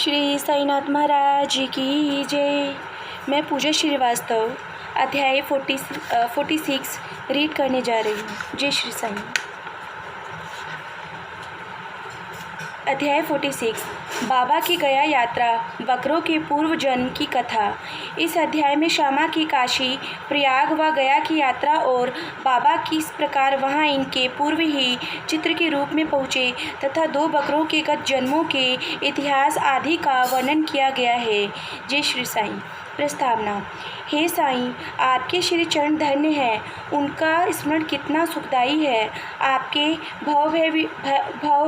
श्री साईनाथ महाराज की जय। मैं पूजा श्रीवास्तव अध्याय 46 रीड करने जा रही हूँ। जय श्री साईं। अध्याय 46 बाबा की गया यात्रा, बकरों के पूर्व जन्म की कथा। इस अध्याय में श्यामा की काशी, प्रयाग व गया की यात्रा और बाबा किस प्रकार वहां इनके पूर्व ही चित्र के रूप में पहुँचे तथा 2 बकरों के गत जन्मों के इतिहास आदि का वर्णन किया गया है। जय श्री साईं। प्रस्तावना। हे साईं, आपके श्री चरण धन्य हैं, उनका स्मरण कितना सुखदायी है। आपके भव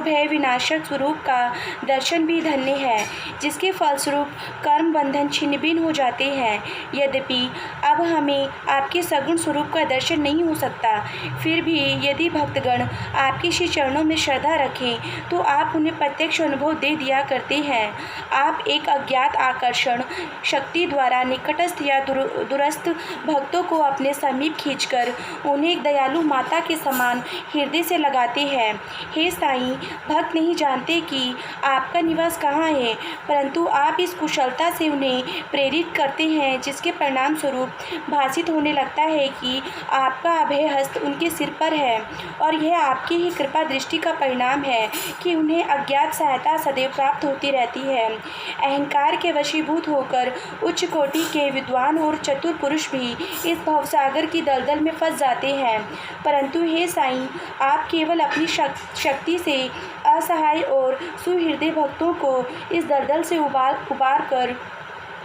भय विनाशक स्वरूप का दर्शन भी धन्य है, जिसके फलस्वरूप कर्म बंधन छिन्न भिन्न हो जाते हैं। यद्यपि अब हमें आपके सगुण स्वरूप का दर्शन नहीं हो सकता, फिर भी यदि भक्तगण आपके श्री चरणों में श्रद्धा रखें तो आप उन्हें प्रत्यक्ष अनुभव दे दिया करते हैं। आप एक अज्ञात आकर्षण शक्ति द्वारा निकटस्थ या दूरस्थ भक्तों को अपने समीप खींचकर उन्हें एक दयालु माता के समान हृदय से लगाते हैं। हे साईं, भक्त नहीं जानते कि आपका निवास कहाँ है, परंतु आप इस कुशलता से उन्हें प्रेरित करते हैं, जिसके परिणाम स्वरूप भासित होने लगता है कि आपका अभय हस्त उनके सिर पर है और यह आपकी ही कृपा दृष्टि का परिणाम है कि उन्हें अज्ञात सहायता सदैव प्राप्त होती रहती है। अहंकार के वशीभूत होकर उच्च कोटि के विद्वान और चतुर पुरुष भी इस भवसागर की दलदल में फंस जाते हैं, परंतु हे साईं, आप केवल अपनी शक्ति से असहाय और सुहृदय भक्तों को इस दलदल से उबार कर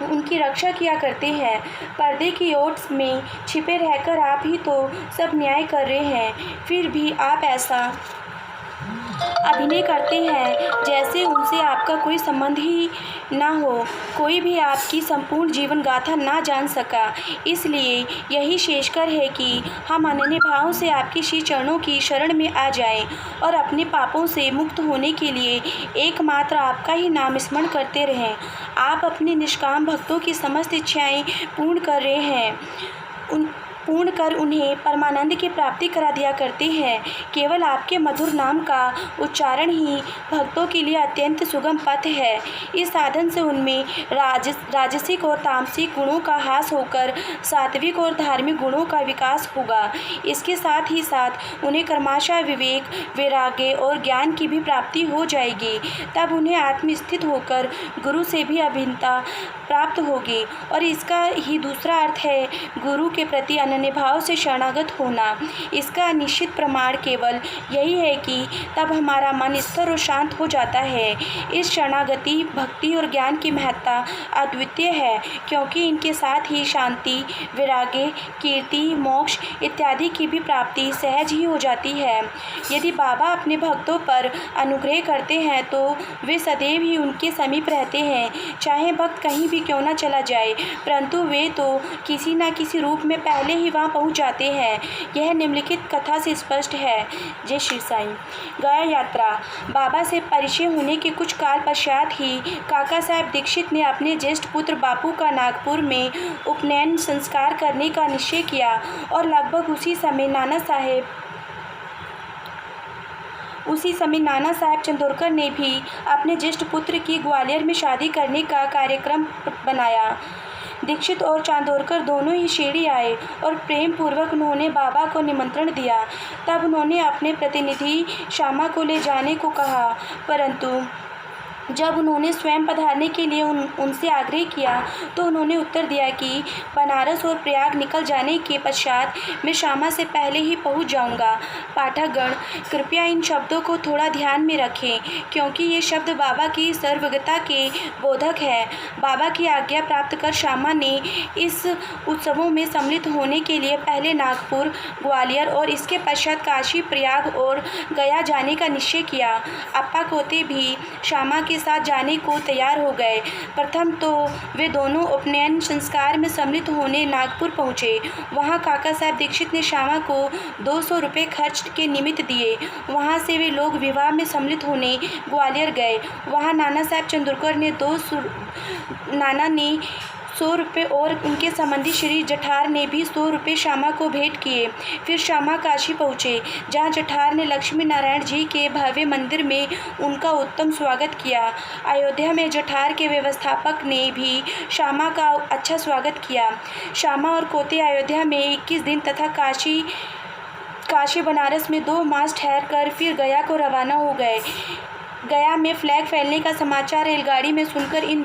उनकी रक्षा किया करते हैं। पर्दे की ओट में छिपे रहकर आप ही तो सब न्याय कर रहे हैं, फिर भी आप ऐसा अभिनय करते हैं जैसे उनसे आपका कोई संबंध ही ना हो, कोई भी आपकी संपूर्ण जीवन गाथा ना जान सका। इसलिए यही शेषकर है कि हम अनन्य भाव से आपके श्री चरणों की शरण में आ जाएं और अपने पापों से मुक्त होने के लिए एकमात्र आपका ही नाम स्मरण करते रहें। आप अपने निष्काम भक्तों की समस्त इच्छाएं पूर्ण कर उन्हें परमानंद की प्राप्ति करा दिया करते हैं। केवल आपके मधुर नाम का उच्चारण ही भक्तों के लिए अत्यंत सुगम पथ है। इस साधन से उनमें राजसिक और तामसिक गुणों का ह्रास होकर सात्विक और धार्मिक गुणों का विकास होगा। इसके साथ ही साथ उन्हें क्रमशः विवेक, वैराग्य और ज्ञान की भी प्राप्ति हो जाएगी। तब उन्हें आत्मस्थित होकर गुरु से भी अभिन्नता प्राप्त होगी और इसका ही दूसरा अर्थ है गुरु के प्रति अनन्य भाव से शरणागत होना। इसका निश्चित प्रमाण केवल यही है कि तब हमारा मन स्थिर और शांत हो जाता है। इस शरणागति, भक्ति और ज्ञान की महत्ता अद्वितीय है, क्योंकि इनके साथ ही शांति, वैराग्य, कीर्ति, मोक्ष इत्यादि की भी प्राप्ति सहज ही हो जाती है। यदि बाबा अपने भक्तों पर अनुग्रह करते हैं तो वे सदैव ही उनके समीप रहते हैं, चाहे भक्त कहीं भी क्यों न चला जाए, परंतु वे तो किसी न किसी रूप में पहले ही वहां पहुंच जाते हैं। यह निम्नलिखित कथा से स्पष्ट है। जय श्री साईं। गया यात्रा। बाबा से परिचय होने के कुछ काल पश्चात ही काका साहब दीक्षित ने अपने ज्येष्ठ पुत्र बापू का नागपुर में उपनयन संस्कार करने का निश्चय किया और लगभग उसी समय नाना साहेब चंदोरकर ने भी अपने ज्येष्ठ पुत्र की ग्वालियर में शादी करने का कार्यक्रम बनाया। दीक्षित और चांदोरकर दोनों ही शिरडी आए और प्रेम पूर्वक उन्होंने बाबा को निमंत्रण दिया। तब उन्होंने अपने प्रतिनिधि श्यामा को ले जाने को कहा, परंतु जब उन्होंने स्वयं पधारने के लिए उनसे आग्रह किया तो उन्होंने उत्तर दिया कि बनारस और प्रयाग निकल जाने के पश्चात मैं श्यामा से पहले ही पहुंच जाऊंगा। पाठकगण कृपया इन शब्दों को थोड़ा ध्यान में रखें, क्योंकि ये शब्द बाबा की सर्वज्ञता के बोधक है। बाबा की आज्ञा प्राप्त कर श्यामा ने इस उत्सवों में सम्मिलित होने के लिए पहले नागपुर, ग्वालियर और इसके पश्चात काशी, प्रयाग और गया जाने का निश्चय किया। अप्पा कोते भी श्यामा के साथ जाने को तैयार हो गए। प्रथम तो वे दोनों उपनयन संस्कार में सम्मिलित होने नागपुर पहुंचे। वहां काका साहब दीक्षित ने श्यामा को 200 रुपये खर्च के निमित्त दिए। वहां से वे लोग विवाह में सम्मिलित होने ग्वालियर गए। वहां नाना साहब चंदोरकर ने 100 रुपये और उनके संबंधी श्री जठार ने भी 100 रुपये श्यामा को भेंट किए। फिर श्यामा काशी पहुँचे, जहाँ जठार ने लक्ष्मी नारायण जी के भव्य मंदिर में उनका उत्तम स्वागत किया। अयोध्या में जठार के व्यवस्थापक ने भी श्यामा का अच्छा स्वागत किया। श्यामा और कोते अयोध्या में 21 दिन तथा काशी बनारस में 2 मास ठहरकर फिर गया को रवाना हो गए। गया में फ्लैग फैलने का समाचार रेलगाड़ी में सुनकर इन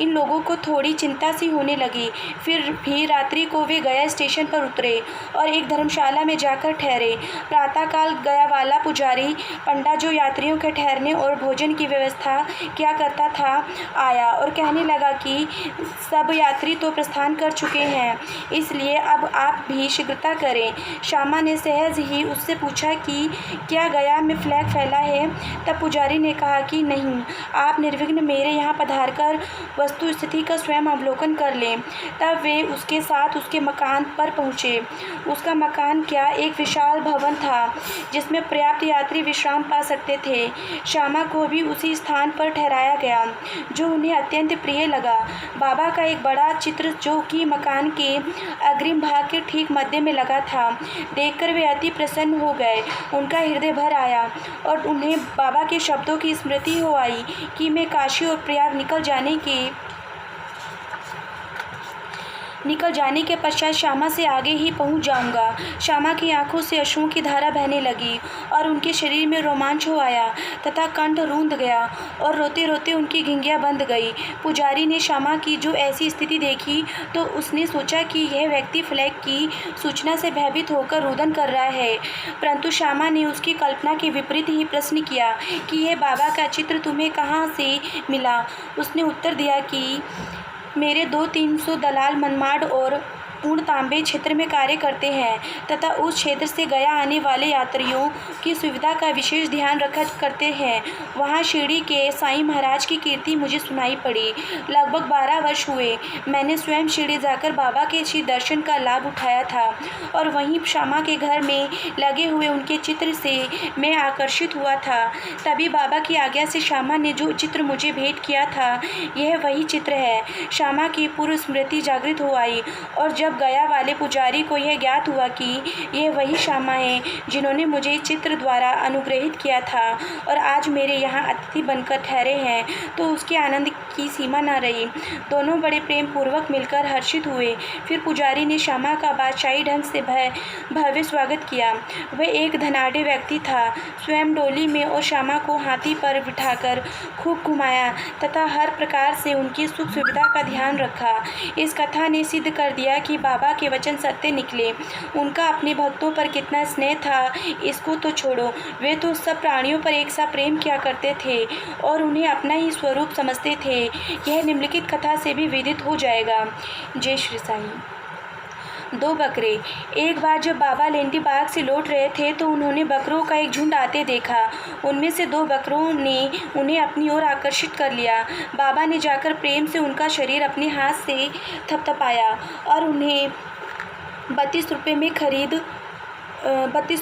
लोगों को थोड़ी चिंता सी होने लगी। फिर भी रात्रि को वे गया स्टेशन पर उतरे और एक धर्मशाला में जाकर ठहरे। प्रातःकाल गया वाला पुजारी पंडा, जो यात्रियों के ठहरने और भोजन की व्यवस्था किया करता था, आया और कहने लगा कि सब यात्री तो प्रस्थान कर चुके हैं, इसलिए अब आप भी शीघ्रता करें। श्यामा ने सहज ही उससे पूछा कि क्या गया में फ्लैग फैला है? तब पुजारी ने कहा कि नहीं, आप निर्विघ्न मेरे यहाँ पधारकर वस्तु स्थिति का स्वयं अवलोकन कर लें। तब वे उसके साथ उसके मकान पर पहुँचे। उसका मकान क्या, एक विशाल भवन था जिसमें पर्याप्त यात्री विश्राम पा सकते थे। श्यामा को भी उसी स्थान पर ठहराया गया जो उन्हें अत्यंत प्रिय लगा। बाबा का एक बड़ा चित्र, जो कि मकान के अग्रिम भाग के ठीक मध्य में लगा था, देखकर वे अति प्रसन्न हो गए। उनका हृदय भर आया और उन्हें बाबा के शब्दों की स्मृति हो आई कि मैं काशी और प्रयाग निकल जाने के पश्चात श्यामा से आगे ही पहुंच जाऊंगा। श्यामा की आंखों से अश्रुओं की धारा बहने लगी और उनके शरीर में रोमांच हो आया तथा कंठ रूंध गया और रोते रोते उनकी घिंगियां बंध गई। पुजारी ने श्यामा की जो ऐसी स्थिति देखी तो उसने सोचा कि यह व्यक्ति फ्लैग की सूचना से भयभीत होकर रुदन कर रहा है, परंतु श्यामा ने उसकी कल्पना के विपरीत ही प्रश्न किया कि यह बाबा का चित्र तुम्हें कहाँ से मिला? उसने उत्तर दिया कि मेरे 200-300 दलाल मनमाड़ और पूर्ण तांबे क्षेत्र में कार्य करते हैं तथा उस क्षेत्र से गया आने वाले यात्रियों की सुविधा का विशेष ध्यान रखा करते हैं। वहाँ शिरडी के साईं महाराज की कीर्ति मुझे सुनाई पड़ी। लगभग 12 वर्ष हुए मैंने स्वयं शिरडी जाकर बाबा के श्री दर्शन का लाभ उठाया था और वहीं श्यामा के घर में लगे हुए उनके चित्र से मैं आकर्षित हुआ था। तभी बाबा की आज्ञा से श्यामा ने जो चित्र मुझे भेंट किया था, यह वही चित्र है। श्यामा की पूर्व स्मृति जागृत हो आई और जब गया वाले पुजारी को यह ज्ञात हुआ कि यह वही श्यामा है जिन्होंने मुझे चित्र द्वारा अनुग्रहित किया था और आज मेरे यहाँ अतिथि बनकर ठहरे हैं, तो उसके आनंद की सीमा न रही। दोनों बड़े प्रेम पूर्वक मिलकर हर्षित हुए। फिर पुजारी ने श्यामा का बादशाही ढंग से भव्य स्वागत किया। वह एक धनाढ़ व्यक्ति था। स्वयं डोली में और श्यामा को हाथी पर बिठाकर खूब घुमाया तथा हर प्रकार से उनकी सुख सुविधा का ध्यान रखा। इस कथा ने सिद्ध कर दिया कि बाबा के वचन सत्य निकले। उनका अपने भक्तों पर कितना स्नेह था, इसको तो छोड़ो, वे तो सब प्राणियों पर एक सा प्रेम किया करते थे और उन्हें अपना ही स्वरूप समझते थे। यह निम्नलिखित कथा से भी विदित हो जाएगा। जय श्री साईं। 2 बकरे। एक बार जब बाबा लेंडी बाग से लौट रहे थे तो उन्होंने बकरों का एक झुंड आते देखा। उनमें से 2 बकरों ने उन्हें अपनी ओर आकर्षित कर लिया। बाबा ने जाकर प्रेम से उनका शरीर अपने हाथ से थपथपाया और उन्हें 32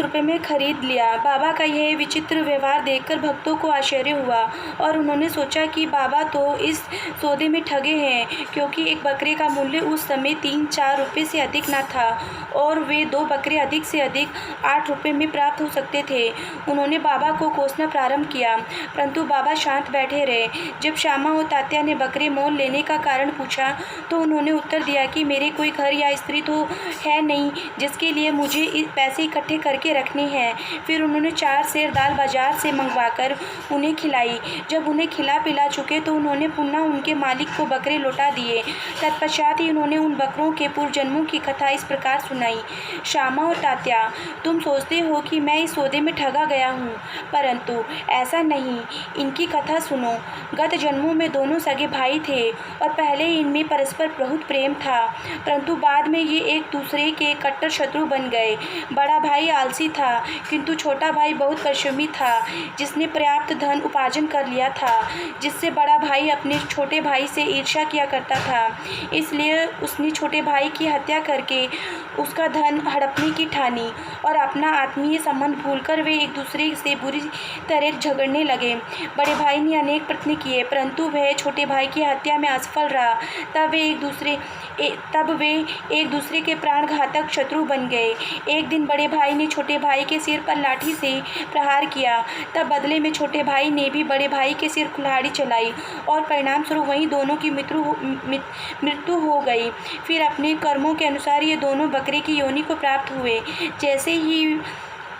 रुपये में खरीद लिया। बाबा का यह विचित्र व्यवहार देखकर भक्तों को आश्चर्य हुआ और उन्होंने सोचा कि बाबा तो इस सौदे में ठगे हैं, क्योंकि एक बकरे का मूल्य उस समय 3-4 रुपये से अधिक न था और वे 2 बकरे अधिक से अधिक 8 रुपये में प्राप्त हो सकते थे। उन्होंने बाबा को कोसना प्रारंभ किया, परंतु बाबा शांत बैठे रहे। जब श्यामा और तात्या ने बकरे मोल लेने का कारण पूछा तो उन्होंने उत्तर दिया कि मेरे कोई घर या स्त्री तो है नहीं जिसके लिए मुझे पैसे इकट्ठे करके रखने हैं। फिर उन्होंने 4 सेर दाल बाजार से मंगवाकर उन्हें खिलाई। जब उन्हें खिला पिला चुके तो उन्होंने पुनः उनके मालिक को बकरे लौटा दिए। तत्पश्चात ही उन्होंने उन बकरों के पूर्व जन्मों की कथा इस प्रकार सुनाई। श्यामा और तात्या, तुम सोचते हो कि मैं इस सौदे में ठगा गया हूँ, परंतु ऐसा नहीं। इनकी कथा सुनो। गत जन्मों में दोनों सगे भाई थे और पहले इनमें परस्पर बहुत प्रेम था, परंतु बाद में ये एक दूसरे के कट्टर शत्रु बन गए। बड़ा बड़ा भाई आलसी था, किंतु छोटा भाई बहुत परिश्रमी था, जिसने पर्याप्त धन उपार्जन कर लिया था, जिससे बड़ा भाई अपने छोटे भाई से ईर्ष्या किया करता था। इसलिए उसने छोटे भाई की हत्या करके उसका धन हड़पने की ठानी और अपना आत्मीय संबंध भूलकर वे एक दूसरे से बुरी तरह झगड़ने लगे। बड़े भाई ने अनेक प्रयत्न किए, परंतु वह छोटे भाई की हत्या में असफल रहा। तब वे एक दूसरे के प्राणघातक शत्रु बन गए। एक दिन बड़े भाई ने छोटे भाई के सिर पर लाठी से प्रहार किया। तब बदले में छोटे भाई ने भी बड़े भाई के सिर कुल्हाड़ी चलाई और परिणाम स्वरूप वहीं दोनों की मृत्यु हो गई। फिर अपने कर्मों के अनुसार ये दोनों बकरे की योनि को प्राप्त हुए। जैसे ही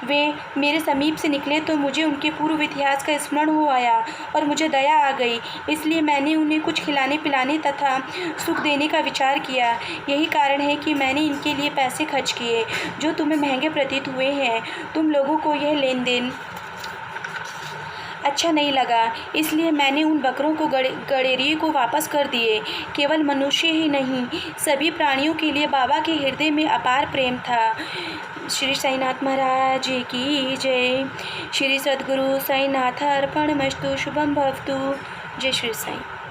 वे मेरे समीप से निकले तो मुझे उनके पूर्व इतिहास का स्मरण हो आया और मुझे दया आ गई। इसलिए मैंने उन्हें कुछ खिलाने पिलाने तथा सुख देने का विचार किया। यही कारण है कि मैंने इनके लिए पैसे खर्च किए, जो तुम्हें महंगे प्रतीत हुए हैं। तुम लोगों को यह लेन देन अच्छा नहीं लगा, इसलिए मैंने उन बकरों को गड़ेरिए को वापस कर दिए। केवल मनुष्य ही नहीं, सभी प्राणियों के लिए बाबा के हृदय में अपार प्रेम था। श्री साईनाथ महाराज की जय। श्री सद्गुरु साईनाथ अर्पणमस्तु। शुभम भवतु। जय श्री साई।